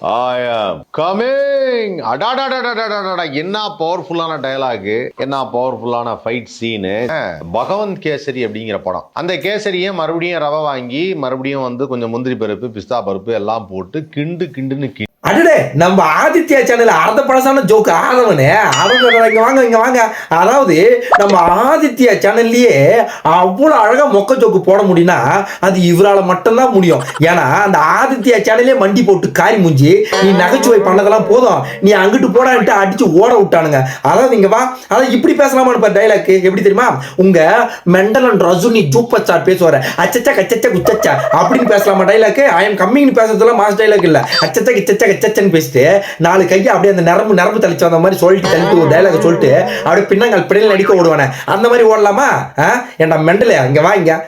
I am coming. அடாடாடாடாடாடா, என்ன பவர்ஃபுல்லான dialogue, என்ன பவர்ஃபுல்லான ஃபைட் சீனு. பகவந்த் கேசரி அப்படிங்கிற படம். அந்த கேசரியை மறுபடியும் ரவை வாங்கி மறுபடியும் வந்து கொஞ்சம் முந்திரி பருப்பு பிஸ்தா பருப்பு எல்லாம் போட்டு கிண்டுன்னு அடடே, நம்ம ஆதித்யா சேனல் அர்த்த பழசான ஜோக்கு ஆதவனே. இங்க வாங்க. அதாவது நம்ம ஆதித்யா சேனல்லையே அவ்வளவு அழகா மொக்க ஜோக்கு போட முடியும்னா அது இவரால மட்டும்தான் முடியும். ஏன்னா அந்த ஆதித்யா சேனலே மண்டி போட்டு காரி மூஞ்சி நீ நகைச்சுவை பண்ணதெல்லாம் போதும், நீ அங்கிட்டு போடான்ட்டு அடிச்சு ஓட விட்டானுங்க. அதாவது இங்க வா, அதாவது இப்படி பேசலாமான்னு டைலாக் எப்படி தெரியுமா? உங்க மெண்டலன் ரஜினி சூப்பர் ஸ்டார் பேசுவாரு, அச்சச்சா கச்சச்சா குச்சச்சா அப்படின்னு பேசலாமா டைலாக்? ஐ எம் கம்மிங் பேசுறதுல மாஸ் டைலாக் இல்ல, அச்சச்சா கிச்சச்சா கச்சச்சன்னு பேசிட்டு நாலு கையை அப்படியே அந்த நரம்பு தளிச்சு வந்த மாதிரி சொல்லிட்டு தள்ளிட்டு ஒரு டைலாக் சொல்லிட்டு அப்படியே பின்னங்கால் பிடியில் நடிக்க ஓடுவானே, அந்த மாதிரி ஓடலாமா? ஏன்டா மெண்டலே, இங்க வாங்க.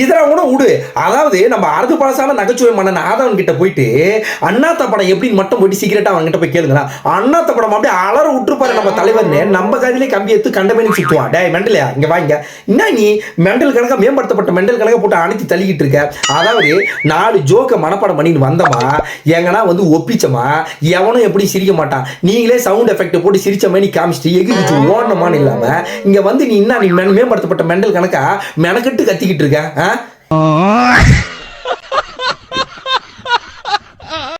இதெல்லாம் கூட விடு. அதாவது நம்ம அறுது பழசான நகைச்சுவை மன்னன் ஆதவன் கிட்ட போயிட்டு அண்ணாத்த படம் எப்படின்னு மட்டும் போயிட்டு சீக்கிரட்டா அவங்க கிட்ட போய் கேளுங்களா. அண்ணாத்த படம் அப்படியே அலற விட்டுருப்பாரு நம்ம தலைவர்னு, நம்ம கதையிலே கம்பி எடுத்து கண்டபடி சுத்துவான். டே மெண்டலையா, இங்க வாங்க. என்ன நீ மெண்டல் கணக்கா மேம்படுத்தப்பட்ட மெண்டல் கணக்கா போட்டு அணைத்து தள்ளிக்கிட்டு இருக்க? அதாவது 4 ஜோக்க மனப்பாடம் பண்ணிட்டு வந்தமா எங்கன்னா வந்து ஒப்பிச்சமா எவனும் எப்படி சிரிக்க மாட்டான். நீங்களே சவுண்ட் எஃபெக்ட் போட்டு சிரிச்ச மாதிரி காமிச்சிட்டு எகிரிச்சு ஓடணுமான்னு இல்லாம இங்க வந்து நீ என்ன நீ மேம்படுத்தப்பட்ட மெண்டல் கணக்கா மெனக்கட்டு கத்திக்கிட்டு இருக்க?